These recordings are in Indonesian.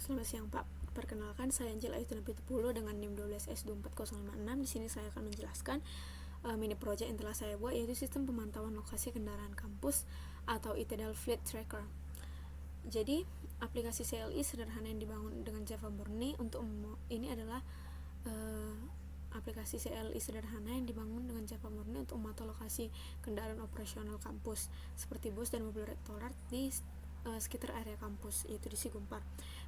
Selamat siang Pak. Perkenalkan, saya Angel Ayu Pitupulo dengan NIM 12S24056. Di sini saya akan menjelaskan mini project yang telah saya buat, yaitu sistem pemantauan lokasi kendaraan kampus atau Itedal Fleet Tracker. Jadi, aplikasi CLI sederhana yang dibangun dengan Java murni ini adalah aplikasi CLI sederhana yang dibangun dengan Java murni untuk memantau lokasi kendaraan operasional kampus seperti bus dan mobil rektorat di sekitar area kampus, yaitu di Sigumpar.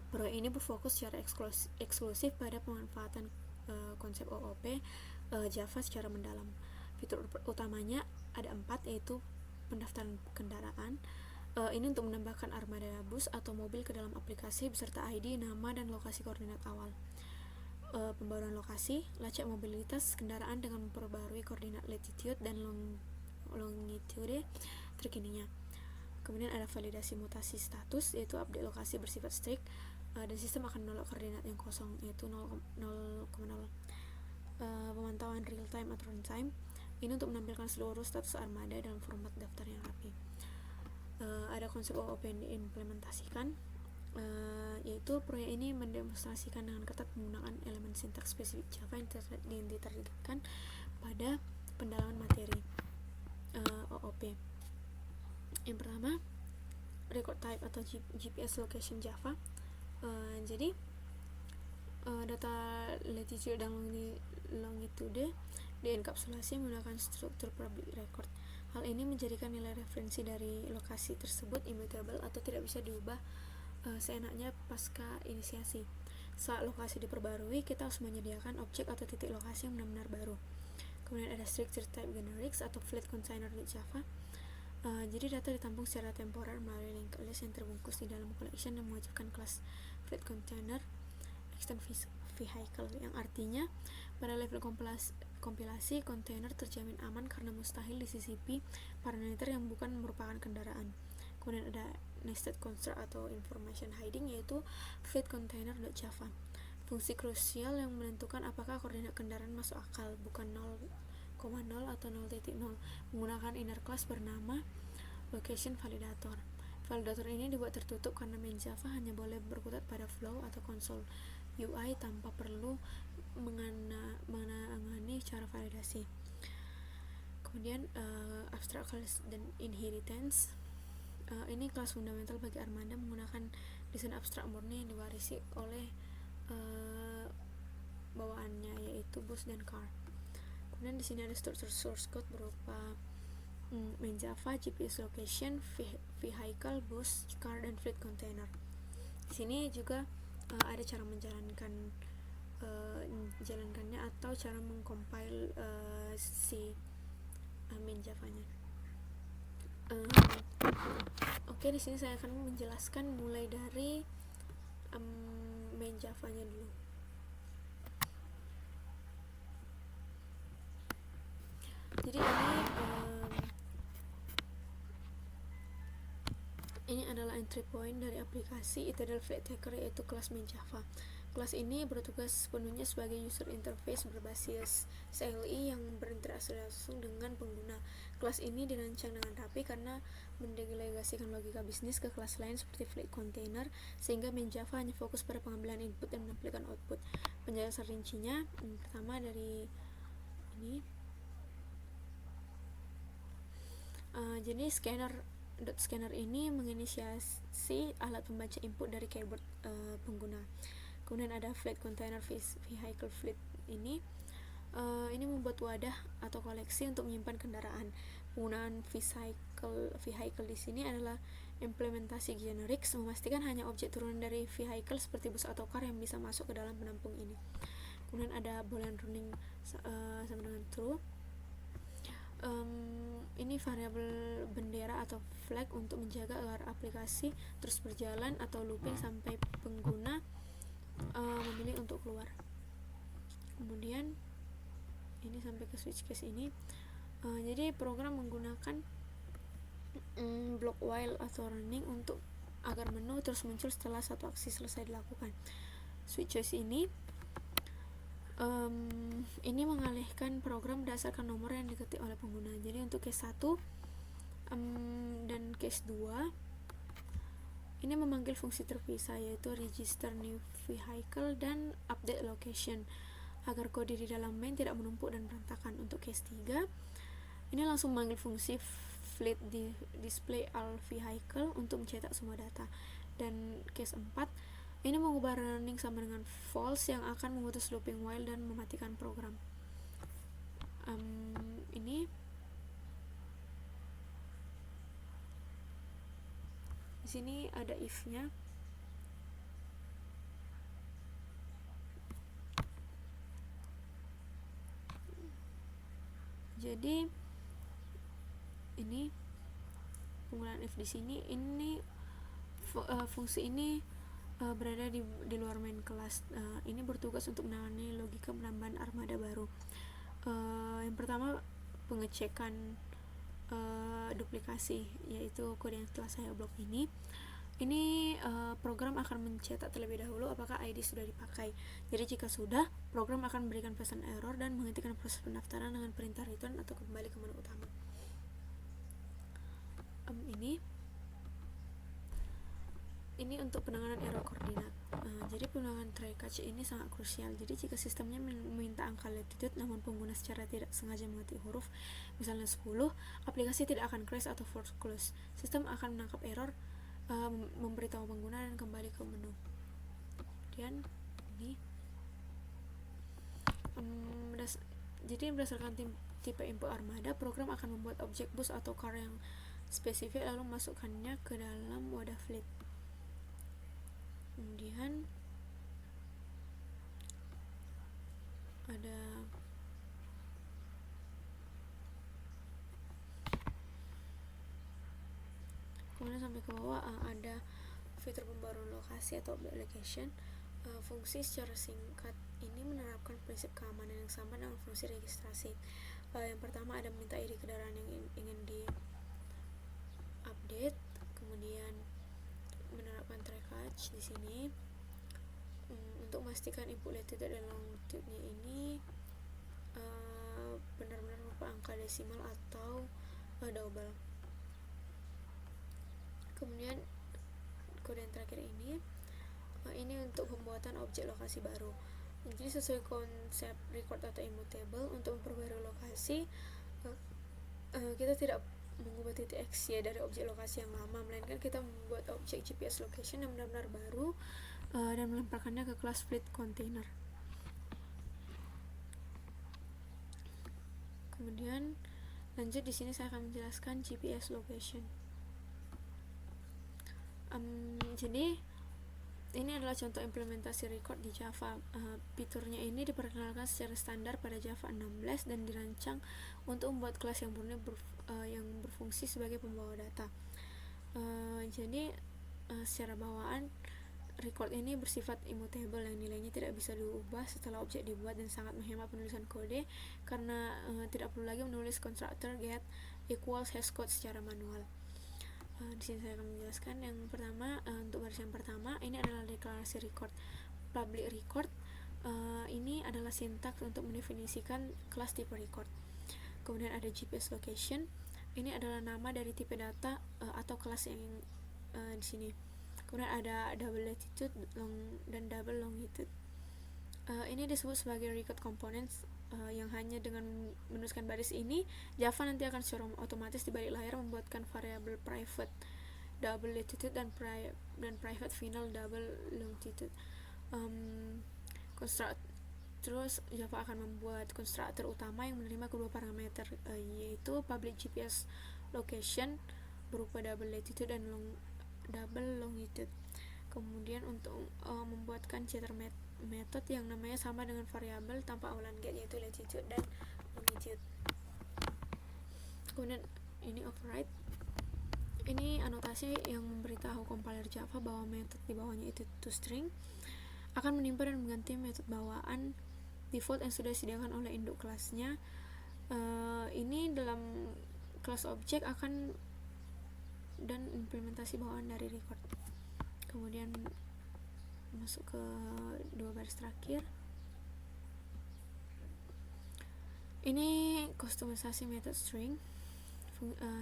Proyek ini berfokus secara eksklusif pada pemanfaatan konsep OOP Java secara mendalam. Fitur utamanya ada 4, yaitu pendaftaran kendaraan. Ini untuk menambahkan armada bus atau mobil ke dalam aplikasi beserta ID, nama, dan lokasi koordinat awal. Pembaruan lokasi, lacak mobilitas kendaraan dengan memperbarui koordinat latitude dan longitude terkininya. Kemudian ada validasi mutasi status, yaitu update lokasi bersifat strict, dan sistem akan menolak koordinat yang kosong, yaitu 0,0. Pemantauan real time atau runtime, ini untuk menampilkan seluruh status armada dalam format daftar yang rapi. Ada konsep OOP yang diimplementasikan, yaitu proyek ini mendemonstrasikan dengan ketat menggunakan elemen sintaks spesifik Java yang diterapkan pada pendalaman materi OOP. Yang pertama, record type atau GPS location Java. Jadi data latitude dan longitude dienkapsulasi menggunakan struktur public record. Hal ini menjadikan nilai referensi dari lokasi tersebut immutable atau tidak bisa diubah seenaknya pasca inisiasi. Saat lokasi diperbarui, kita harus menyediakan objek atau titik lokasi yang benar-benar baru. Kemudian ada structure type generics atau fleet container di Java. Jadi data ditampung secara temporer melalui linked list yang terbungkus di dalam collection dan mewajibkan kelas fleet container extend vehicle, yang artinya pada level kompilasi kontainer terjamin aman karena mustahil disisipi parameter yang bukan merupakan kendaraan. Kemudian ada nested construct atau information hiding, yaitu fleet container.java. Fungsi krusial yang menentukan apakah koordinat kendaraan masuk akal, bukan 0,0 atau 0.0, menggunakan inner class bernama location validator. Validator ini dibuat tertutup karena main Java hanya boleh berkutat pada flow atau konsol UI tanpa perlu menangani cara validasi. Kemudian abstract class dan inheritance, ini kelas fundamental bagi armada menggunakan desain abstrak murni yang diwarisi oleh bawaannya, yaitu bus dan car. Kemudian di sini ada struktur source code berupa main Java, GPS location, vehicle, bus, car, dan fleet container. Di sini juga ada cara menjalankannya atau cara mengcompile si main Java-nya. Oke, di sini saya akan menjelaskan mulai dari main Java-nya dulu. Jadi ini adalah entry point dari aplikasi Itedal Fleet Tracker, yaitu kelas main Java. Kelas ini bertugas sepenuhnya sebagai user interface berbasis CLI yang berinteraksi langsung dengan pengguna. Kelas ini dirancang dengan rapi karena mendelegasikan logika bisnis ke kelas lain seperti fleet container, sehingga main Java hanya fokus pada pengambilan input dan menampilkan output. Penjelasan rincinya, pertama dari ini. Jadi scanner ini menginisiasi alat pembaca input dari keyboard pengguna. Kemudian ada fleet container vehicle fleet ini membuat wadah atau koleksi untuk menyimpan kendaraan. Penggunaan vehicle di sini adalah implementasi generics, memastikan hanya objek turunan dari vehicle seperti bus atau car yang bisa masuk ke dalam penampung ini. Kemudian ada boolean running sama dengan true. Ini variabel bendera atau flag untuk menjaga agar aplikasi terus berjalan atau looping sampai pengguna memilih untuk keluar. Kemudian ini sampai ke switch case ini. Jadi program menggunakan block while atau running untuk agar menu terus muncul setelah satu aksi selesai dilakukan. Switch case ini mengalihkan program berdasarkan nomor yang diketik oleh pengguna. Jadi untuk case 1 dan case 2 ini memanggil fungsi terpisah yaitu register new vehicle dan update location agar kode di dalam main tidak menumpuk dan berantakan. Untuk case 3 ini langsung memanggil fungsi fleet display all vehicle untuk mencetak semua data. Dan case 4 ini mengubah running sama dengan false yang akan memutus looping while dan mematikan program. Ini di sini ada if-nya. Jadi ini penggunaan if di sini, ini fungsi ini berada di luar main kelas. Ini bertugas untuk menangani logika penambahan armada baru. Yang pertama pengecekan duplikasi, yaitu kode yang telah saya blok ini. Program akan mencetak terlebih dahulu apakah ID sudah dipakai. Jadi jika sudah, program akan memberikan pesan error dan menghentikan proses pendaftaran dengan perintah return atau kembali ke menu utama. Ini untuk penanganan error koordinat. Jadi penanganan try catch ini sangat krusial. Jadi jika sistemnya meminta angka latitude namun pengguna secara tidak sengaja mengetik huruf misalnya 10, aplikasi tidak akan crash atau force close. Sistem akan menangkap error, memberitahu pengguna dan kembali ke menu. Kemudian ini jadi berdasarkan tipe input armada, program akan membuat objek bus atau car yang spesifik lalu masukkannya ke dalam wadah fleet. Kemudian sampai ke bawah ada fitur pembaruan lokasi atau update location. Fungsi secara singkat ini menerapkan prinsip keamanan yang sama dengan fungsi registrasi. Yang pertama ada minta ID kendaraan yang ingin di update, kemudian menerapkan try catch di sini untuk memastikan input latitude dan longitude-nya ini benar-benar berupa angka desimal atau double. Kemudian kode yang terakhir ini untuk pembuatan objek lokasi baru. Jadi sesuai konsep record atau immutable, untuk memperbarui lokasi kita tidak mengubah titik XY dari objek lokasi yang lama, melainkan kita membuat objek GPS location yang benar-benar baru dan melemparkannya ke kelas fleet container. Kemudian lanjut, di sini saya akan menjelaskan GPS location. Jadi ini adalah contoh implementasi record di Java. Fiturnya ini diperkenalkan secara standar pada Java 16 dan dirancang untuk membuat kelas yang murni yang berfungsi sebagai pembawa data. Jadi secara bawaan record ini bersifat immutable yang nilainya tidak bisa diubah setelah objek dibuat dan sangat menghemat penulisan kode karena tidak perlu lagi menulis constructor get equals hashcode secara manual. Di sini saya akan menjelaskan yang pertama. Untuk baris yang pertama ini adalah deklarasi record. Public record ini adalah sintaks untuk mendefinisikan kelas tipe record. Kemudian ada GPS location, ini adalah nama dari tipe data atau kelas yang di sini. Kemudian ada double latitude dan double longitude. Ini disebut sebagai record components yang hanya dengan menuliskan baris ini, Java nanti akan secara otomatis di balik layar membuatkan variabel private double latitude dan private final double longitude. Terus Java akan membuat konstruktor utama yang menerima kedua parameter, yaitu public GPS location berupa double latitude dan double longitude. Kemudian untuk membuatkan checker method yang namanya sama dengan variabel tanpa awalan get, yaitu latitude dan longitude. Kemudian ini override, ini anotasi yang memberitahu compiler Java bahwa metode di bawahnya itu toString akan menimpa dan mengganti metode bawaan default yang sudah disediakan oleh induk kelasnya. Ini dalam kelas objek akan dan implementasi bawaan dari record. Kemudian masuk ke dua baris terakhir, ini kustomisasi method string.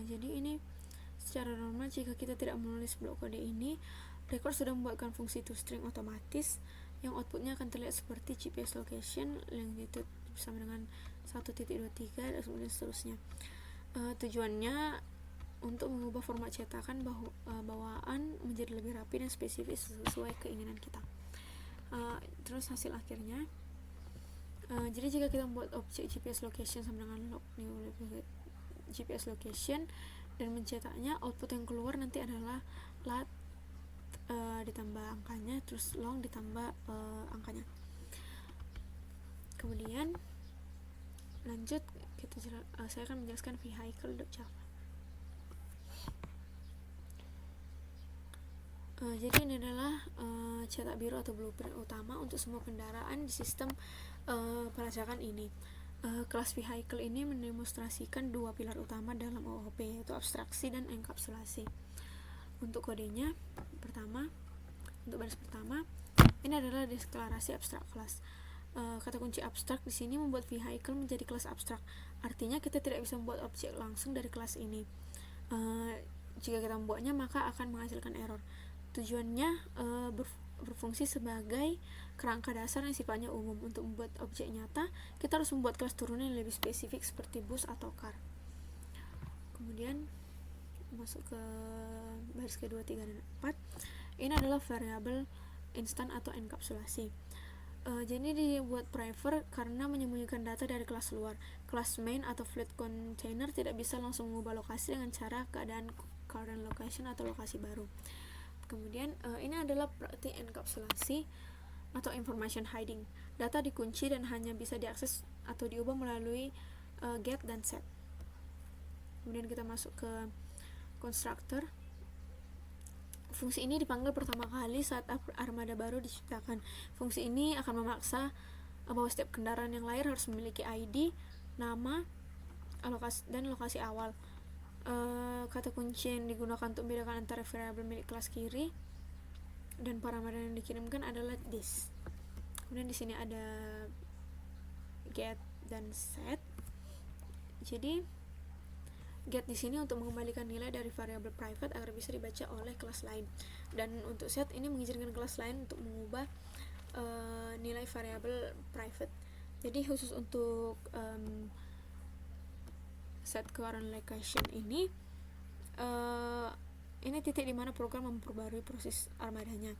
Jadi ini secara normal jika kita tidak menulis blok kode ini, Record sudah membuatkan fungsi toString otomatis yang outputnya akan terlihat seperti GPS location yang itu bersama dengan 1.23 dan kemudian seterusnya. Tujuannya untuk mengubah format cetakan bawaan menjadi lebih rapi dan spesifik sesuai keinginan kita. Terus hasil akhirnya, jadi jika kita membuat objek GPS location sama dengan log new GPS location dan mencetaknya, output yang keluar nanti adalah lat ditambah angkanya, terus long ditambah angkanya. Kemudian lanjut saya akan menjelaskan vehicle.java. Jadi ini adalah cetak biru atau blueprint utama untuk semua kendaraan di sistem pelacakan ini. Kelas vehicle ini mendemonstrasikan dua pilar utama dalam OOP, yaitu abstraksi dan enkapsulasi. Untuk kodenya, untuk baris pertama, ini adalah deklarasi abstrak kelas. Kata kunci abstrak di sini membuat vehicle menjadi kelas abstrak. Artinya kita tidak bisa membuat objek langsung dari kelas ini. Jika kita membuatnya, maka akan menghasilkan error. Tujuannya berfungsi sebagai kerangka dasar yang sifatnya umum. Untuk membuat objek nyata, kita harus membuat kelas turunan yang lebih spesifik seperti bus atau car. Kemudian masuk ke baris kedua, 3, dan 4. Ini adalah variabel instan atau enkapsulasi. Jadi dibuat private karena menyembunyikan data dari kelas luar. Kelas main atau fleet container tidak bisa langsung mengubah lokasi dengan cara keadaan current location atau lokasi baru. Kemudian ini adalah praktik enkapsulasi atau information hiding. Data dikunci dan hanya bisa diakses atau diubah melalui get dan set. Kemudian kita masuk ke constructor. Fungsi ini dipanggil pertama kali saat armada baru diciptakan. Fungsi ini akan memaksa bahwa setiap kendaraan yang lahir harus memiliki ID, nama, dan lokasi awal. Kata kunci yang digunakan untuk membedakan antara variabel milik kelas kiri dan parameter yang dikirimkan adalah this. Kemudian di sini ada get dan set. Jadi get di sini untuk mengembalikan nilai dari variabel private agar bisa dibaca oleh kelas lain, dan untuk set ini mengizinkan kelas lain untuk mengubah nilai variabel private. Jadi khusus untuk set current location ini titik dimana program memperbarui proses armadanya.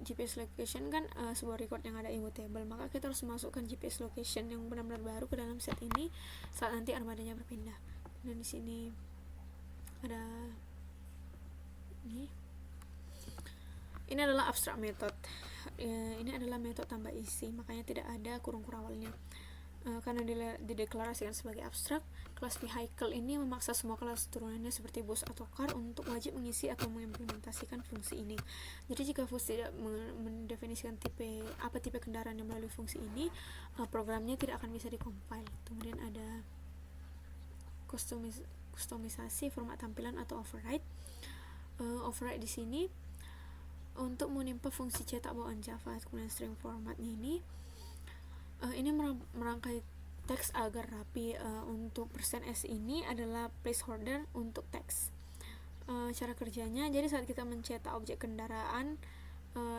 GPS location kan sebuah record yang ada immutable, maka kita harus masukkan GPS location yang benar-benar baru ke dalam set ini saat nanti armadanya berpindah. Dan di sini ada ini adalah abstract method. Ini adalah metode tambah isi, makanya tidak ada kurung awalnya. Karena dideklarasikan sebagai abstrak, kelas vehicle ini memaksa semua kelas turunannya seperti bus atau car untuk wajib mengisi atau mengimplementasikan fungsi ini. Jadi jika bus tidak mendefinisikan tipe kendaraan yang melalui fungsi ini, programnya tidak akan bisa dikompil. Kemudian ada kustomisasi format tampilan atau override. Override di sini untuk menimpa fungsi cetak bawaan Java. Kemudian string formatnya ini merangkai teks agar rapi. Untuk %s ini adalah placeholder untuk teks. Cara kerjanya, jadi saat kita mencetak objek kendaraan,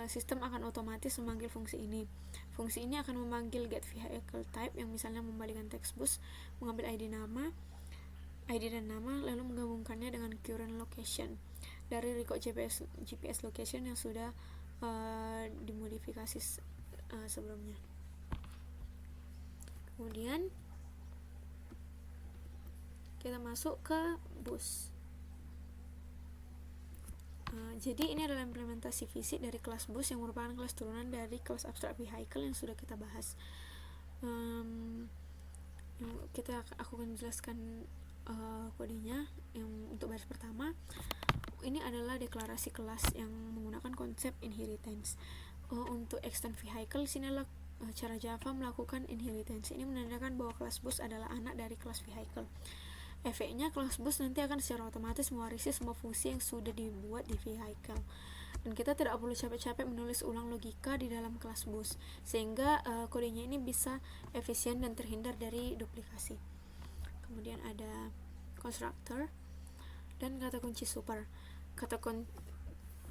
sistem akan otomatis memanggil fungsi ini. Fungsi ini akan memanggil get vehicle type yang misalnya membalikan teks bus, mengambil ID dan nama, lalu menggabungkannya dengan current location dari record GPS location yang sudah dimodifikasi sebelumnya. Kemudian kita masuk ke bus. Jadi ini adalah implementasi fisik dari kelas bus yang merupakan kelas turunan dari kelas abstract vehicle yang sudah kita bahas. Aku akan menjelaskan kodenya. Yang untuk baris pertama, ini adalah deklarasi kelas yang menggunakan konsep inheritance. Untuk extend vehicle, sini adalah cara Java melakukan inheritance. Ini menandakan bahwa kelas bus adalah anak dari kelas vehicle. Efeknya, kelas bus nanti akan secara otomatis mewarisi semua fungsi yang sudah dibuat di vehicle, dan kita tidak perlu capek-capek menulis ulang logika di dalam kelas bus, sehingga kodenya ini bisa efisien dan terhindar dari duplikasi. Kemudian ada constructor dan kata kunci super.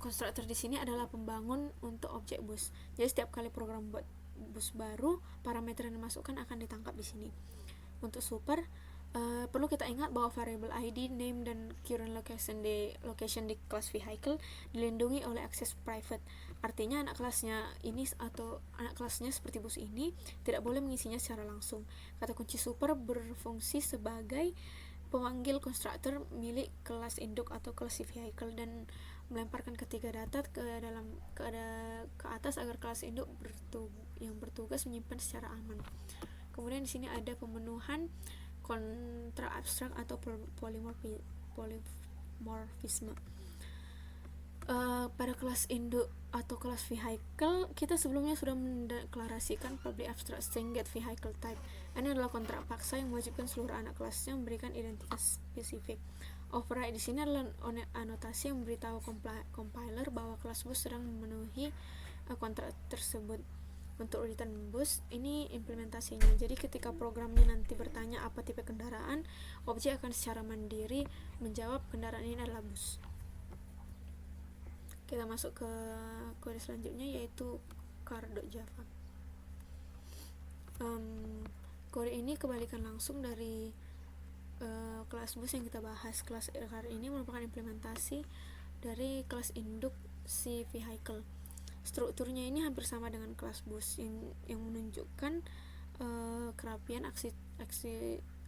Constructor di sini adalah pembangun untuk objek bus. Jadi setiap kali program buat bus baru, parameter yang dimasukkan akan ditangkap di sini. Untuk super, perlu kita ingat bahwa variabel ID, name, dan current location di kelas vehicle dilindungi oleh access private. Artinya anak kelasnya ini atau anak kelasnya seperti bus ini tidak boleh mengisinya secara langsung. Kata kunci super berfungsi sebagai pemanggil konstruktor milik kelas induk atau kelas vehicle dan melemparkan ketiga data ke atas agar kelas induk yang bertugas menyimpan secara aman. Kemudian di sini ada pemenuhan kontra abstrak atau polymorphisme. Pada kelas induk atau kelas vehicle, kita sebelumnya sudah mendeklarasikan public abstract string get vehicle type. Ini adalah kontrak paksa yang mewajibkan seluruh anak kelasnya memberikan identitas spesifik. Override di sini adalah anotasi yang memberitahu compiler bahwa kelas bus sedang memenuhi kontrak tersebut. Untuk return bus, ini implementasinya. Jadi ketika programnya nanti bertanya apa tipe kendaraan, objek akan secara mandiri menjawab kendaraan ini adalah bus. Kita masuk ke kode selanjutnya, yaitu car.java. Kode ini kebalikan langsung dari kelas bus yang kita bahas. Kelas car ini merupakan implementasi dari kelas induk si vehicle. Strukturnya ini hampir sama dengan kelas bus yang menunjukkan kerapian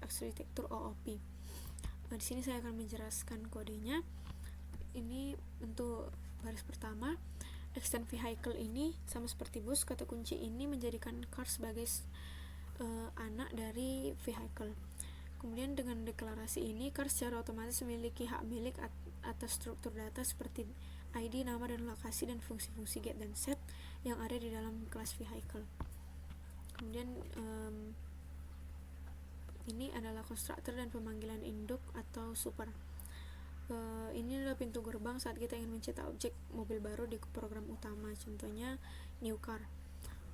arsitektur OOP. Di sini saya akan menjelaskan kodenya. Ini untuk baris pertama, extend vehicle ini sama seperti bus. Kata kunci ini menjadikan car sebagai anak dari vehicle. Kemudian dengan deklarasi ini, car secara otomatis memiliki hak milik atas struktur data seperti ID, nama dan lokasi, dan fungsi-fungsi get dan set yang ada di dalam kelas vehicle. Kemudian ini adalah konstruktor dan pemanggilan induk atau super. Ini adalah pintu gerbang saat kita ingin mencetak objek mobil baru di program utama, contohnya new car.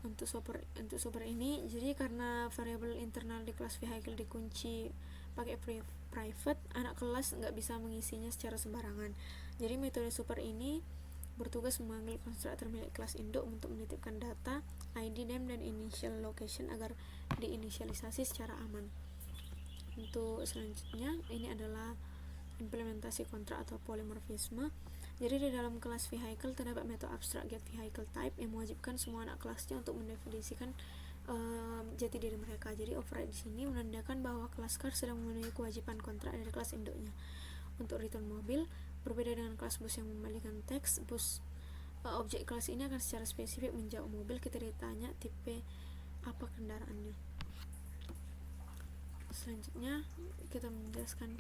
Untuk super ini, jadi karena variabel internal di kelas vehicle dikunci pakai private, anak kelas nggak bisa mengisinya secara sembarangan. Jadi metode super ini bertugas memanggil konstruktor milik kelas induk untuk menitipkan data, ID, name, dan initial location agar diinisialisasi secara aman. Untuk selanjutnya, ini adalah implementasi kontrak atau polymorphisme. Jadi di dalam kelas vehicle terdapat metode abstract get vehicle type yang mewajibkan semua anak kelasnya untuk mendefinisikan jati diri mereka. Jadi override di sini menandakan bahwa kelas car sedang memenuhi kewajiban kontrak dari kelas induknya. Untuk return mobil, berbeda dengan kelas bus yang mengembalikan teks, objek kelas ini akan secara spesifik menjawab mobil. Kita ditanya tipe apa kendaraannya. Selanjutnya kita menjelaskan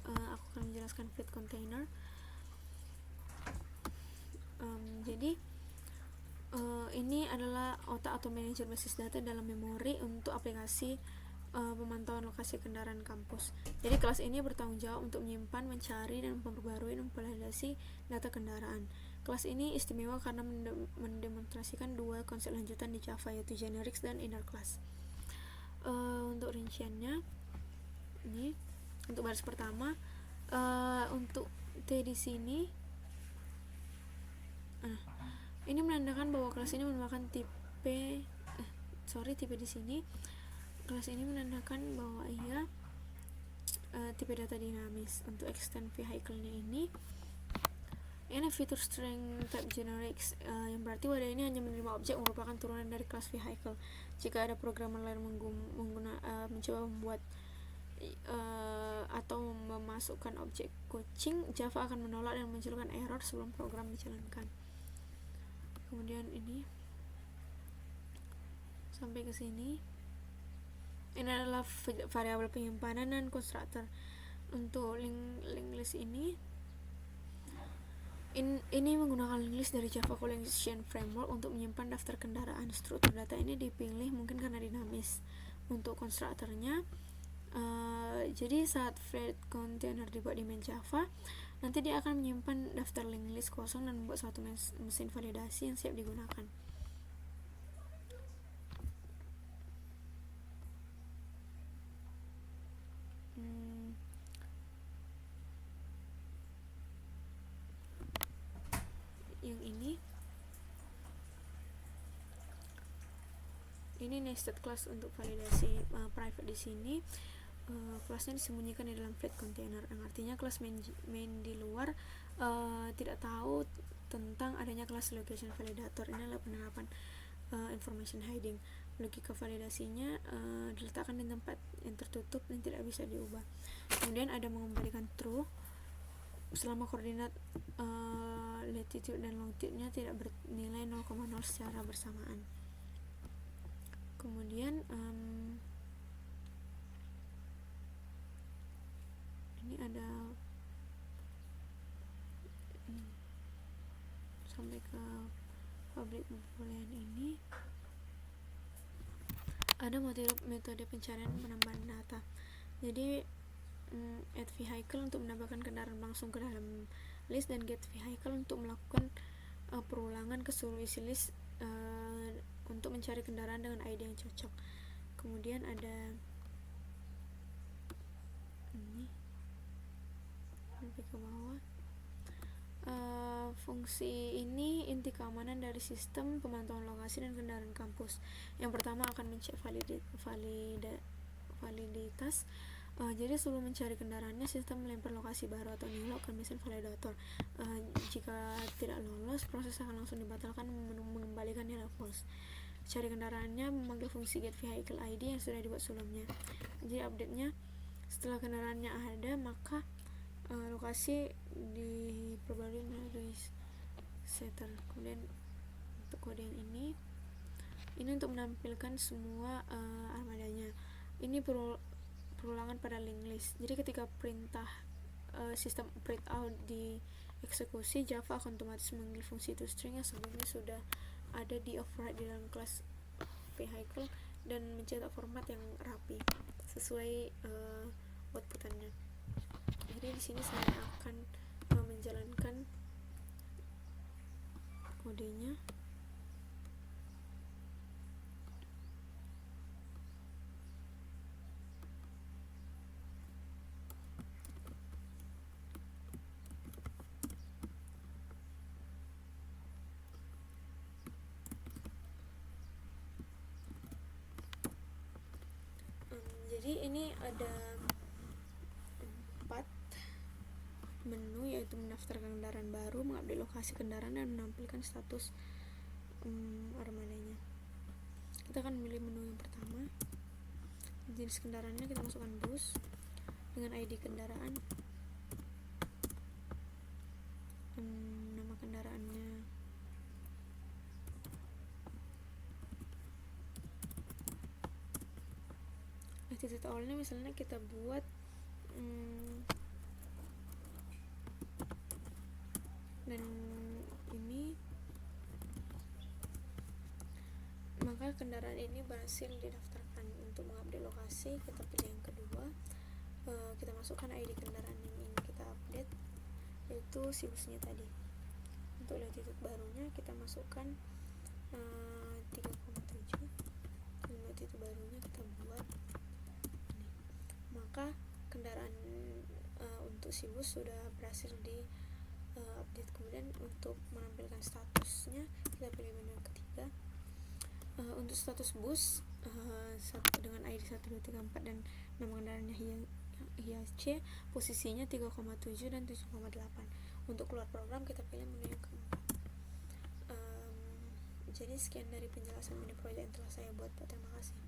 aku akan menjelaskan fleet container. Jadi ini adalah otak atau manajer basis data dalam memori untuk aplikasi pemantauan lokasi kendaraan kampus. Jadi kelas ini bertanggung jawab untuk menyimpan, mencari, dan memperbarui dan memvalidasi data kendaraan. Kelas ini istimewa karena mendemonstrasikan dua konsep lanjutan di Java, yaitu generics dan inner class. Untuk rinciannya, ini untuk baris pertama, untuk T di sini, ini menandakan bahwa kelas ini merupakan tipe di sini. Kelas ini menandakan bahwa ia tipe data dinamis. Untuk extend vehicle-nya ini fitur string type generics, yang berarti wadah ini hanya menerima objek merupakan turunan dari kelas vehicle. Jika ada programmer lain mencoba membuat atau memasukkan objek kucing, Java akan menolak dan memunculkan error sebelum program dijalankan. Kemudian ini sampai ke sini. Ini adalah variabel penyimpanan dan konstruktor. Untuk link list ini menggunakan link list dari Java Collection Framework untuk menyimpan daftar kendaraan. Struktur data ini dipilih mungkin karena dinamis. Untuk konstruktornya, jadi saat fleet container dibuat di main Java, nanti dia akan menyimpan daftar link list kosong dan membuat suatu mesin validasi yang siap digunakan. ini nested class untuk validasi private di sini. Kelasnya disembunyikan di dalam flat container, yang artinya kelas main di luar tidak tahu tentang adanya kelas location validator. Ini adalah penerapan information hiding. Logika validasinya diletakkan di tempat yang tertutup dan tidak bisa diubah. Kemudian ada mengembalikan true selama koordinat latitude dan longitude-nya tidak bernilai 0,0 secara bersamaan. Kemudian ini ada sampai ke public boolean. Ini ada metode pencarian penambahan data. Jadi add vehicle untuk menambahkan kendaraan langsung ke dalam list, dan get vehicle untuk melakukan perulangan ke seluruh isi list untuk mencari kendaraan dengan ID yang cocok. Kemudian ada ini sampai ke bawah. Fungsi ini inti keamanan dari sistem pemantauan lokasi dan kendaraan kampus. Yang pertama akan mencek validitas. Jadi sebelum mencari kendaraannya, sistem melempar lokasi baru atau nilai ke mesin validator. Jika tidak lolos, proses akan langsung dibatalkan mengembalikan nilai false. Cari kendaraannya memanggil fungsi get vehicle ID yang sudah dibuat sebelumnya. Jadi update-nya setelah kendaraannya ada, maka lokasi diperbarui melalui setter. Kemudian untuk kode yang ini untuk menampilkan semua armadanya. Ini perulangan pada link list. Jadi ketika perintah sistem print out dieksekusi, Java akan otomatis memanggil fungsi toString yang sebelumnya sudah ada di override di dalam kelas vehicle dan mencetak format yang rapi sesuai outputannya. Jadi di sini saya akan menjalankan kodenya. Jadi ini ada 4 menu, yaitu mendaftarkan kendaraan baru, mengupdate lokasi kendaraan, dan menampilkan status armadanya. Kita akan memilih menu yang pertama. Jenis kendaraannya kita masukkan bus dengan ID kendaraan, nama kendaraannya latitude awalnya misalnya kita buat dan ini, maka kendaraan ini berhasil didaftarkan. Untuk mengupdate lokasi, kita pilih yang kedua. Kita masukkan ID kendaraan yang ingin kita update, yaitu si busnya tadi. Untuk latitude barunya kita masukkan 3,7, dan latitude barunya kita buat ini. Maka kendaraan untuk si bus sudah berhasil di update. Kemudian untuk menampilkan statusnya, kita pilih menu yang ketiga. Untuk status bus dengan ID 1234 dan nama kendaraannya HIAC, posisinya 3,7 dan 7,8. Untuk keluar program kita pilih menu yang keempat. Jadi sekian dari penjelasan mini project yang telah saya buat, Pak. Terima kasih.